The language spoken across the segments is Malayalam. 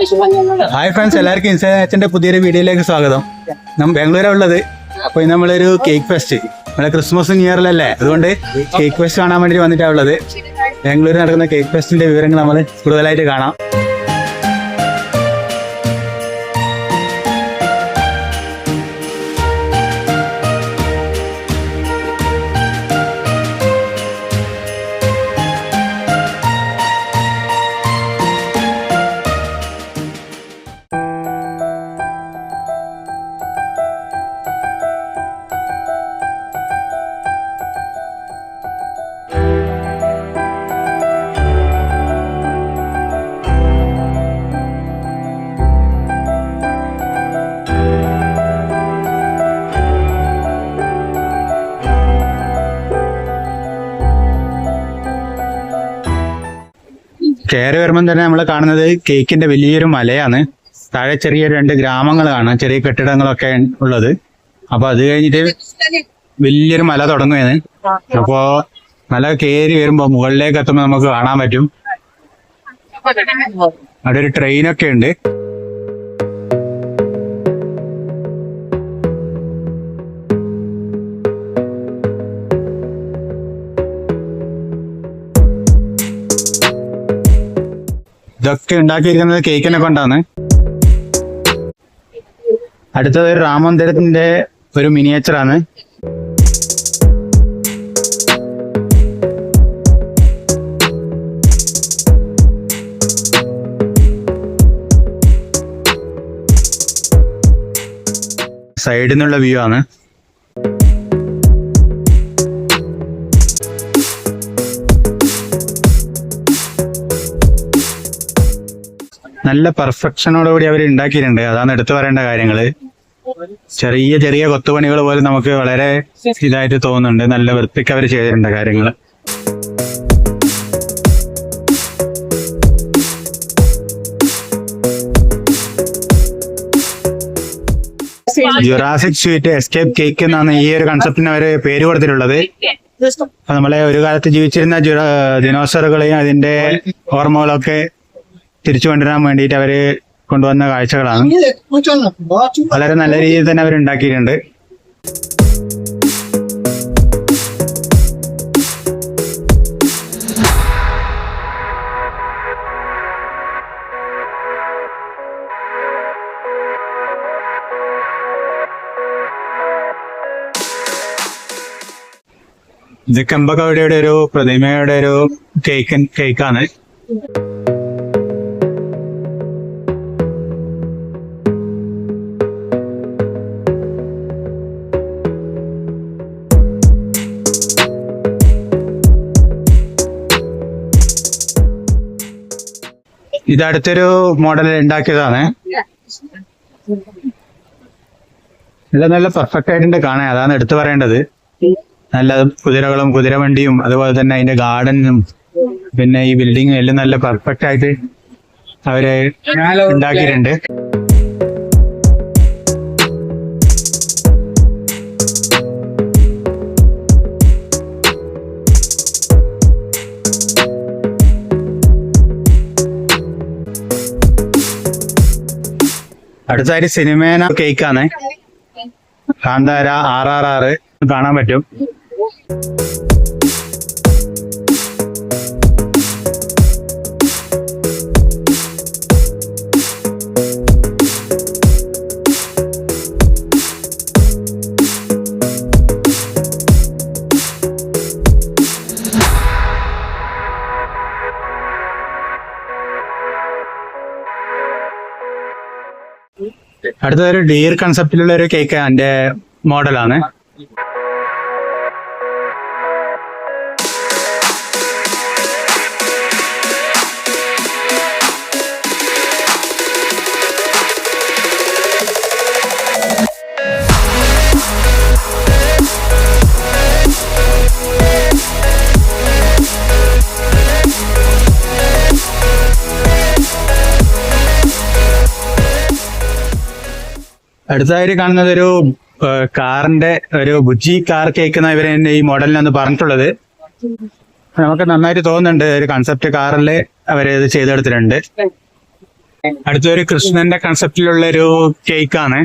ഹായ് ഫ്രണ്ട്സ്, എല്ലാവർക്കും ഇൻസൈഡ് അച്ഛൻ്റെ പുതിയൊരു വീഡിയോയിലേക്ക് സ്വാഗതം. നമ്മൾ ബാംഗ്ലൂരാണ് ഉള്ളത്. അപ്പോൾ ഇന്ന് നമ്മളൊരു കേക്ക് ഫെസ്റ്റ്, നമ്മളെ ക്രിസ്മസ് ന്യൂ ഇയറിലല്ലേ, അതുകൊണ്ട് കേക്ക് ഫെസ്റ്റ് കാണാൻ വേണ്ടി വന്നിട്ടാണ് ഉള്ളത്. ബാംഗ്ലൂരിൽ നടക്കുന്ന കേക്ക് ഫെസ്റ്റിന്റെ വിവരങ്ങൾ നമ്മൾ കൂടുതലായിട്ട് കാണാം. കയറി വരുമ്പം തന്നെ നമ്മൾ കാണുന്നത് കേക്കിന്റെ വലിയൊരു മലയാണ്. താഴെ ചെറിയ 2 ഗ്രാമങ്ങൾ കാണാം, ചെറിയ കെട്ടിടങ്ങളൊക്കെ ഉള്ളത്. അപ്പൊ അത് കഴിഞ്ഞിട്ട് വലിയൊരു മല തുടങ്ങുകയാണ്. അപ്പോ മല കയറി വരുമ്പോ മുകളിലേക്ക് എത്തുമ്പോൾ നമുക്ക് കാണാൻ പറ്റും അവിടെ ഒരു ട്രെയിനൊക്കെ ഉണ്ട്. ഇതൊക്കെ ഉണ്ടാക്കിയിരിക്കുന്നത് കേക്കിനെ കൊണ്ടാണ്. അടുത്തത് ഒരു രാമമന്ദിരത്തിന്റെ ഒരു മിനിയേച്ചറാണ്. സൈഡിൽ നിന്നുള്ള വ്യൂ ആണ്. നല്ല പെർഫെക്ഷനോടുകൂടി അവർ ഉണ്ടാക്കിയിട്ടുണ്ട്. അതാണ് എടുത്തു പറയേണ്ട കാര്യങ്ങള്. ചെറിയ ചെറിയ കൊത്തുപണികൾ പോലും നമുക്ക് വളരെ ഇതായിട്ട് തോന്നുന്നുണ്ട്. നല്ല വൃത്തിക്ക് അവർ ചെയ്തിട്ടുണ്ട് കാര്യങ്ങൾ. ജുറാസിക് സ്വീറ്റ് എസ്കേപ്പ് കേക്ക് എന്നാണ് ഈ ഒരു കൺസെപ്റ്റിന് അവര് പേര് കൊടുത്തിട്ടുള്ളത്. അപ്പൊ നമ്മളെ ഒരു കാലത്ത് ജീവിച്ചിരുന്ന ദിനോസറുകളെയും അതിന്റെ ഓർമ്മകളൊക്കെ തിരിച്ചു കൊണ്ടുവരാൻ വേണ്ടിയിട്ട് അവര് കൊണ്ടുവന്ന കാഴ്ചകളാണ്. വളരെ നല്ല രീതിയിൽ തന്നെ അവർ ഉണ്ടാക്കിയിട്ടുണ്ട്. ഇത് കമ്പകവടിയുടെ ഒരു പ്രതിമയുടെ ഒരു കേക്കാണ്. ഇത് അടുത്തൊരു മോഡൽ ഉണ്ടാക്കിയതാണ്. എല്ലാം നല്ല പെർഫെക്റ്റ് ആയിട്ടുണ്ട് കാണാൻ, അതാണ് എടുത്തു പറയേണ്ടത്. നല്ല കുതിരകളും കുതിരവണ്ടിയും അതുപോലെ തന്നെ അതിന്റെ ഗാർഡനും പിന്നെ ഈ ബിൽഡിങ്ങും എല്ലാം നല്ല പെർഫെക്റ്റ് ആയിട്ട് അവര് ഉണ്ടാക്കിയിട്ടുണ്ട്. അടുത്തായിട്ട് സിനിമേന കേക്കാണ്. കാന്താര RRR കാണാൻ പറ്റും. അടുത്തൊരു ഡിയർ കൺസെപ്റ്റിലുള്ള ഒരു കേക്ക് അതിന്റെ മോഡലാണ്. അടുത്തതായിട്ട് കാണുന്നത് ഒരു കാറിന്റെ ഒരു ബുജി കാർ കേക്ക് എന്ന ഇവരെ ഈ മോഡലിനാണ് പറഞ്ഞിട്ടുള്ളത്. നമുക്ക് നന്നായിട്ട് തോന്നുന്നുണ്ട്, ഒരു കൺസെപ്റ്റ് കാറിൽ അവര് ഇത് ചെയ്തെടുത്തിട്ടുണ്ട്. അടുത്തൊരു കൃഷ്ണന്റെ കൺസെപ്റ്റിലുള്ള ഒരു കേക്കാണ്.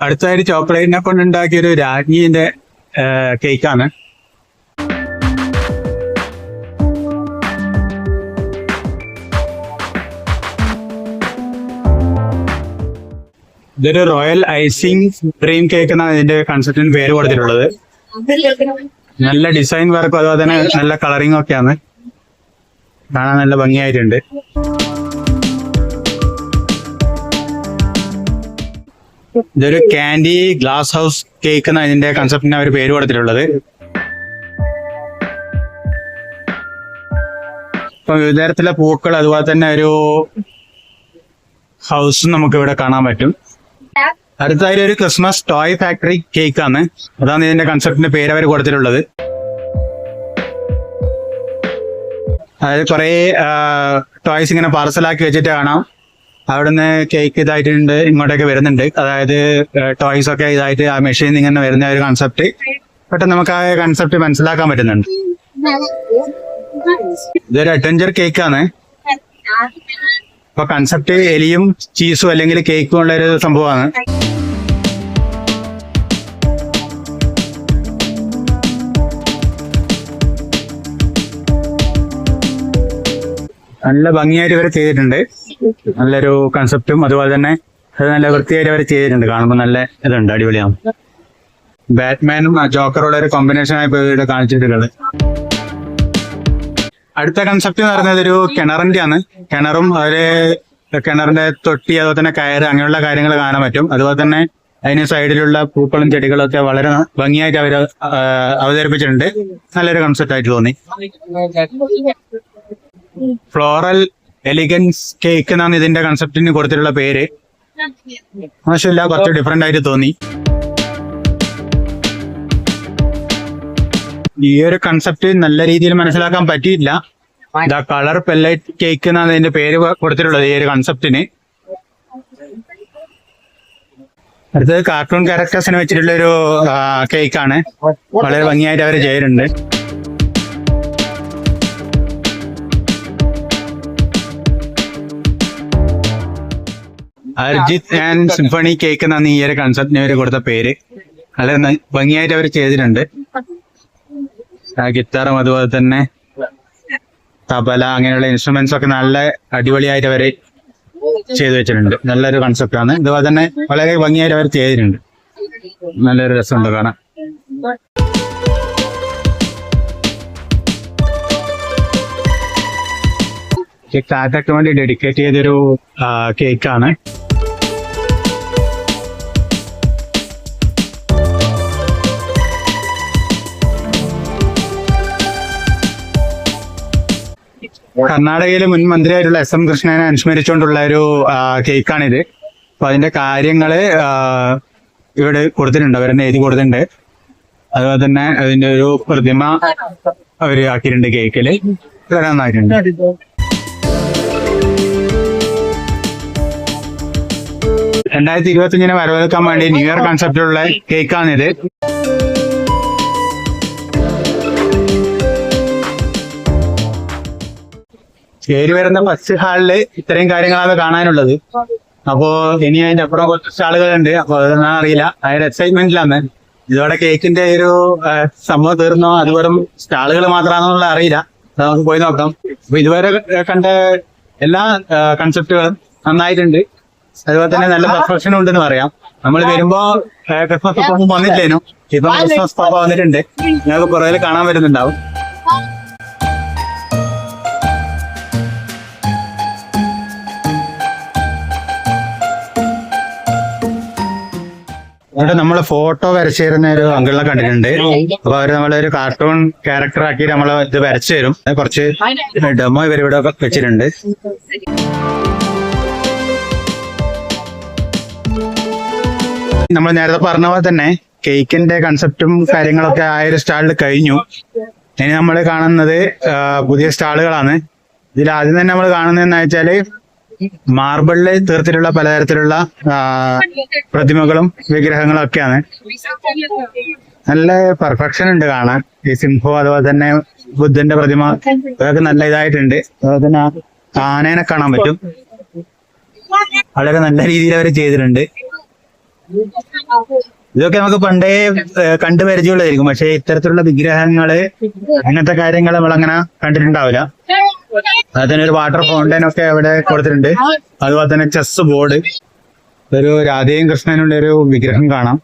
അടുത്തായിട്ട് ചോക്ലേറ്റിനെ കൊണ്ടുണ്ടാക്കിയ ഒരു രാജ്ഞിന്റെ കേക്കാണ്. ഇതൊരു റോയൽ ഐസിങ് ഡ്രീം കേക്ക് എന്നാണ് ഇതിന്റെ കൺസെപ്റ്റിന് പേര് കൊടുത്തിട്ടുള്ളത്. നല്ല ഡിസൈൻ വർക്കും അതുപോലെ തന്നെ നല്ല കളറിംഗ് ഒക്കെയാണ്, കാണാൻ നല്ല ഭംഗിയായിട്ടുണ്ട്. ഇതൊരു കാൻഡി ഗ്ലാസ് ഹൗസ് കേക്ക് എന്നാണ് ഇതിന്റെ കൺസെപ്റ്റിന് അവർ പേര് കൊടുത്തിട്ടുള്ളത്. ഇപ്പൊ വിവിധ തരത്തിലുള്ള പൂക്കൾ അതുപോലെ തന്നെ ഒരു ഹൗസും നമുക്ക് ഇവിടെ കാണാൻ പറ്റും. അടുത്തായി ഒരു ക്രിസ്മസ് ടോയ് ഫാക്ടറി കേക്കാണ്, അതാണ് ഇതിന്റെ കൺസെപ്റ്റിന്റെ പേര് അവർ കൊടുത്തിട്ടുള്ളത്. അതായത് കുറെ ടോയ്സ് ഇങ്ങനെ പാർസലാക്കി വെച്ചിട്ട് കാണാം. അവിടുന്ന് കേക്ക് ഇതായിട്ടുണ്ട് ഇങ്ങോട്ടേക്ക് വരുന്നുണ്ട്. അതായത് ടോയ്സ് ഒക്കെ ഇതായിട്ട് ആ മെഷീൻ ഇങ്ങനെ വരുന്ന ഒരു കൺസെപ്റ്റ് പെട്ടെന്ന് നമുക്ക് ആ കൺസെപ്റ്റ് മനസ്സിലാക്കാൻ പറ്റുന്നുണ്ട്. ഇതൊരു അഡ്വഞ്ചർ കേക്കാണ്. അപ്പൊ കൺസെപ്റ്റ് എലിയും ചീസും അല്ലെങ്കിൽ കേക്കും ഉള്ള ഒരു സംഭവമാണ്. നല്ല ഭംഗിയായിട്ട് ഇവർ ചെയ്തിട്ടുണ്ട്. നല്ലൊരു കൺസെപ്റ്റും അതുപോലെ തന്നെ അത് നല്ല വൃത്തിയായിട്ട് അവർ ചെയ്തിട്ടുണ്ട്. കാണുമ്പോൾ നല്ല ഇതുണ്ട്, അടിപൊളിയാണ്. ബാറ്റ്മാനും ജോക്കറുള്ള ഒരു കോമ്പിനേഷൻ ആയി ഇവിടെ കാണിച്ചിട്ടുള്ളത്. അടുത്ത കൺസെപ്റ്റ് എന്ന് പറയുന്നത് ഒരു കിണറിന്റെ ആണ്. കിണറും അവര് കിണറിന്റെ തൊട്ടി അതുപോലെ തന്നെ കയറ് അങ്ങനെയുള്ള കാര്യങ്ങൾ കാണാൻ പറ്റും. അതുപോലെ തന്നെ അതിന് സൈഡിലുള്ള പൂക്കളും ചെടികളും ഒക്കെ വളരെ ഭംഗിയായിട്ട് അവർ അവതരിപ്പിച്ചിട്ടുണ്ട്. നല്ലൊരു കൺസെപ്റ്റ് ആയിട്ട് തോന്നി. ഫ്ലോറൽ എലിഗൻസ് കേക്ക് എന്നാണ് ഇതിന്റെ കൺസെപ്റ്റിന് കൊടുത്തിട്ടുള്ള പേര്. മോശമില്ല, കുറച്ച് ഡിഫറെന്റ് ആയിട്ട് തോന്നി. ഈ ഒരു കൺസെപ്റ്റ് നല്ല രീതിയിൽ മനസ്സിലാക്കാൻ പറ്റിയില്ല. ദ കളർ പെല്ലറ്റ് കേക്ക് എന്നാണ് ഇതിന്റെ പേര് കൊടുത്തിട്ടുള്ളത് ഈ ഒരു കൺസെപ്റ്റിന്. അടുത്തത് കാർട്ടൂൺ ക്യാരക്ടേഴ്സിനെ വെച്ചിട്ടുള്ള ഒരു കേക്കാണ്. വളരെ ഭംഗിയായിട്ട് അവർ ചെയ്തിട്ടുണ്ട്. അർജിത് ആൻഡ് സിംഫണി കേക്ക് എന്നാണ് ഈ ഒരു കൺസെപ്റ്റിന് അവർ കൊടുത്ത പേര്. വളരെ ഭംഗിയായിട്ട് അവർ ചെയ്തിട്ടുണ്ട്. ഗിത്താറും അതുപോലെ തന്നെ തബല അങ്ങനെയുള്ള ഇൻസ്ട്രുമെന്റ്സ് ഒക്കെ നല്ല അടിപൊളിയായിട്ട് അവർ ചെയ്തു വെച്ചിട്ടുണ്ട്. നല്ലൊരു കൺസെപ്റ്റാണ്. അതുപോലെ തന്നെ വളരെ ഭംഗിയായിട്ട് അവർ ചെയ്തിട്ടുണ്ട്. നല്ലൊരു രസമുണ്ട് കാണാൻ. ടാറ്റയ്ക്ക് വേണ്ടി ഡെഡിക്കേറ്റ് ചെയ്തൊരു കേക്കാണ്. കർണാടകയിലെ മുൻ മന്ത്രിയായിട്ടുള്ള SM കൃഷ്ണനെ അനുസ്മരിച്ചുകൊണ്ടുള്ള ഒരു കേക്കാണിത്. അപ്പൊ അതിന്റെ കാര്യങ്ങള് ഇവിടെ കൊടുത്തിട്ടുണ്ട്, അവരെന്നെ എഴുതി കൊടുത്തിട്ടുണ്ട്. അതുപോലെ തന്നെ അതിന്റെ ഒരു പ്രതിമ അവര് ആക്കിയിട്ടുണ്ട് കേക്കില്. വളരെ നന്നായിട്ടുണ്ട്. 2025 വരവേൽക്കാൻ വേണ്ടി ന്യൂ ഇയർ കൺസെപ്റ്റിലുള്ള കേക്കാണിത്. കയറി വരുന്ന ഫസ്റ്റ് ഹാളില് ഇത്രയും കാര്യങ്ങളാണ് കാണാനുള്ളത്. അപ്പോ ഇനി അതിന്റെ അപ്പുറം കുറച്ച് സ്റ്റാളുകളുണ്ട്. അപ്പൊ അതൊന്നും അറിയില്ല, അതിന്റെ എക്സൈറ്റ്മെന്റിലാണ്. ഇതോടെ കേക്കിന്റെ ഒരു സംഭവം തീർന്നോ അത് വെറും സ്റ്റാളുകൾ മാത്രമാണെന്നുള്ള അറിയില്ല. നമുക്ക് പോയി നോക്കാം. അപ്പൊ ഇതുവരെ കണ്ട എല്ലാ കൺസെപ്റ്റുകളും നന്നായിട്ടുണ്ട്. അതുപോലെ തന്നെ നല്ല പെർഫെക്ഷൻ ഉണ്ടെന്ന് പറയാം. നമ്മൾ വരുമ്പോ ക്രിസ്മസ് പപ്പ വന്നില്ലേനു, ഇപ്പൊ ക്രിസ്മസ് പപ്പ വന്നിട്ടുണ്ട്. ഞങ്ങൾക്ക് പുറകിൽ കാണാൻ വരുന്നുണ്ടാവും. ഇവിടെ നമ്മള് ഫോട്ടോ വരച്ചു തരുന്ന ഒരു അങ്കിളിനെ കണ്ടിട്ടുണ്ട്. അപ്പൊ അവര് നമ്മളൊരു കാർട്ടൂൺ ക്യാരക്ടർ ആക്കി നമ്മള് ഇത് വരച്ചു തരും. കുറച്ച് ഡെമോ ഇവരിവിടെ വെച്ചിട്ടുണ്ട്. നമ്മൾ നേരത്തെ പറഞ്ഞ പോലെ തന്നെ കേക്കിന്റെ കൺസെപ്റ്റും കാര്യങ്ങളൊക്കെ ആ ഒരു സ്റ്റാളിൽ കഴിഞ്ഞു. ഇനി നമ്മൾ കാണുന്നത് പുതിയ സ്റ്റാളുകളാണ്. ഇതിൽ ആദ്യം തന്നെ നമ്മൾ കാണുന്നതെന്ന് വെച്ചാല് മാർബിളിൽ തീർത്തിട്ടുള്ള പലതരത്തിലുള്ള പ്രതിമകളും വിഗ്രഹങ്ങളും ഒക്കെയാണ്. നല്ല പെർഫെക്ഷൻ ഉണ്ട് കാണാൻ. ഈ സിംഹവും അതുപോലെ തന്നെ ബുദ്ധന്റെ പ്രതിമ അതൊക്കെ നല്ല ഇതായിട്ടുണ്ട്. അതുപോലെ തന്നെ ആനേനെ കാണാൻ പറ്റും. വളരെ നല്ല രീതിയിൽ അവർ ചെയ്തിട്ടുണ്ട്. ഇതൊക്കെ നമുക്ക് പണ്ടേ കണ്ടു പരിചയമുള്ളതായിരിക്കും, പക്ഷെ ഇത്തരത്തിലുള്ള വിഗ്രഹങ്ങള് അങ്ങനത്തെ കാര്യങ്ങൾ നമ്മളങ്ങനെ കണ്ടിട്ടുണ്ടാവില്ല. അതുതന്നെ ഒരു വാട്ടർ ഫൗണ്ടൈൻ ഒക്കെ അവിടെ കൊടുത്തിട്ടുണ്ട്. അതുപോലെ തന്നെ ചെസ് ബോർഡ്, ഒരു രാധയും കൃഷ്ണനുള്ള ഒരു വിഗ്രഹം കാണാം.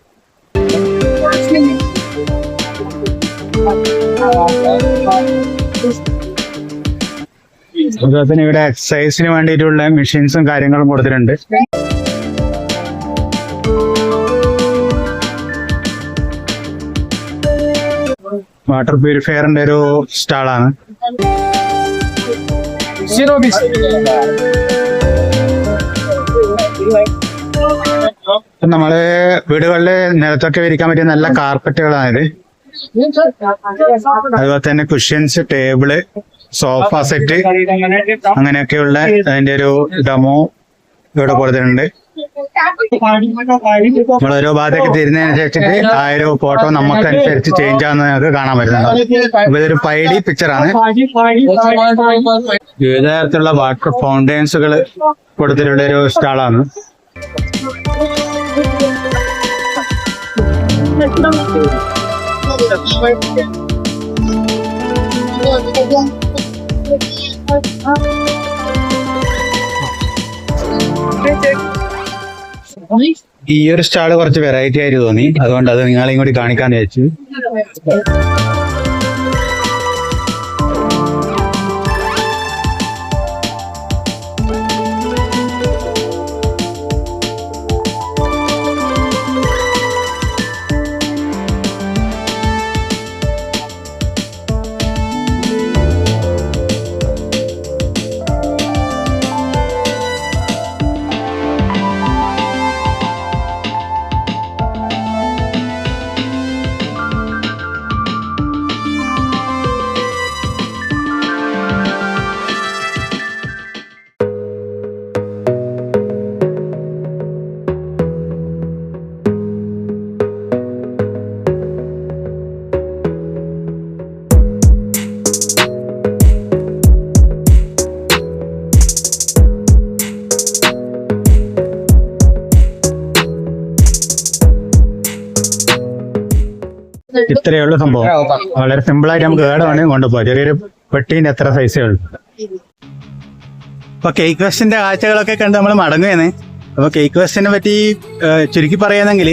അതുപോലെ തന്നെ ഇവിടെ എക്സസൈസിന് വേണ്ടിയിട്ടുള്ള മെഷീൻസും കാര്യങ്ങളും കൊടുത്തിട്ടുണ്ട്. വാട്ടർ പ്യൂരിഫയറിന്റെ ഒരു സ്റ്റാളാണ്. നമ്മള് വീടുകളില് നിലത്തൊക്കെ വിരിക്കാൻ പറ്റിയ നല്ല കാർപ്പറ്റുകളാണിത്. അതുപോലെ തന്നെ കുഷ്യൻസ്, ടേബിള്, സോഫ സെറ്റ് അങ്ങനെയൊക്കെയുള്ള അതിന്റെ ഒരു ഡെമോ ഇവിടെ കൊടുത്തിട്ടുണ്ട്. നമ്മൾ ഓരോ ഭാഗത്തേക്ക് തിരിഞ്ഞതിനനുസരിച്ചിട്ട് ആ ഒരു ഫോട്ടോ നമുക്കനുസരിച്ച് ചേഞ്ച് ആവുന്നത് നമുക്ക് കാണാൻ പറ്റുന്നുണ്ട്. അപ്പൊ ഇതൊരു പൈഡി പിക്ചറാണ്. വിവിധ തരത്തിലുള്ള വാട്ടർ ഫൗണ്ടൈൻസുകൾ കൊടുത്തിട്ടുള്ള ഒരു സ്റ്റാളാണ്. ഈ ഒരു സ്റ്റാള് കുറച്ച് വെറൈറ്റി ആയിട്ട് തോന്നി, അതുകൊണ്ട് അത് നിങ്ങളെയും കൂടി കാണിക്കാന്ന് വെച്ചു. ഇത്രയേ ഉള്ളൂ സംഭവം. വളരെ സിമ്പിൾ ആയിട്ട് നമുക്ക് ഏടെ വേണമെങ്കിൽ കൊണ്ടുപോകാം. ചെറിയൊരു പെട്ടീന്റെ എത്ര സൈസേ ഉള്ളൂ. അപ്പൊ കേക്ക് ഫെസ്റ്റിന്റെ കാഴ്ചകളൊക്കെ കണ്ട് നമ്മൾ മടങ്ങുകയാണ്. അപ്പൊ കേക്ക് ഫെസ്റ്റിനെ പറ്റി ചുരുക്കി പറയുന്നെങ്കിൽ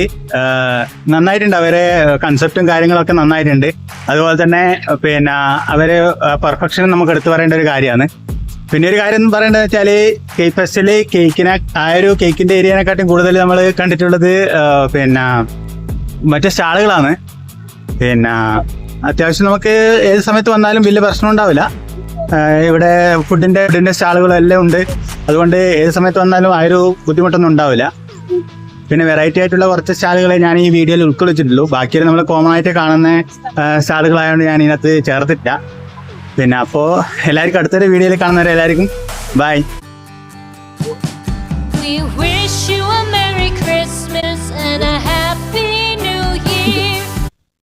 നന്നായിട്ടുണ്ട്. അവരെ കൺസെപ്റ്റും കാര്യങ്ങളൊക്കെ നന്നായിട്ടുണ്ട്. അതുപോലെ തന്നെ പിന്നെ അവര് പെർഫെക്ഷൻ നമുക്ക് എടുത്തു പറയേണ്ട ഒരു കാര്യമാണ്. പിന്നെ ഒരു കാര്യം പറയേണ്ടത് വെച്ചാല് കേക്ക് ഫെസ്റ്റില് ആ ഒരു കേക്കിന്റെ ഏരിയനെക്കാട്ടും കൂടുതൽ നമ്മൾ കണ്ടിട്ടുള്ളത് പിന്നെ മറ്റു സ്റ്റാളുകളാണ്. പിന്നെ അത്യാവശ്യം നമുക്ക് ഏത് സമയത്ത് വന്നാലും വലിയ പ്രശ്നം ഉണ്ടാവില്ല. ഇവിടെ ഫുഡിന്റെ സ്റ്റാളുകളെല്ലാം ഉണ്ട്. അതുകൊണ്ട് ഏത് സമയത്ത് വന്നാലും ആ ഒരു ബുദ്ധിമുട്ടൊന്നും ഉണ്ടാവില്ല. പിന്നെ വെറൈറ്റി ആയിട്ടുള്ള കുറച്ച് സ്റ്റാളുകളെ ഞാൻ ഈ വീഡിയോയിൽ ഉൾക്കൊള്ളിച്ചിട്ടുള്ളൂ. ബാക്കിയിൽ നമ്മൾ കോമൺ ആയിട്ട് കാണുന്ന സ്റ്റാളുകളായതുകൊണ്ട് ഞാൻ ഇതിനകത്ത് ചേർത്തിട്ടില്ല. പിന്നെ അപ്പോൾ എല്ലാവർക്കും അടുത്തൊരു വീഡിയോയിൽ കാണുന്നവരെ എല്ലാവർക്കും ബൈ.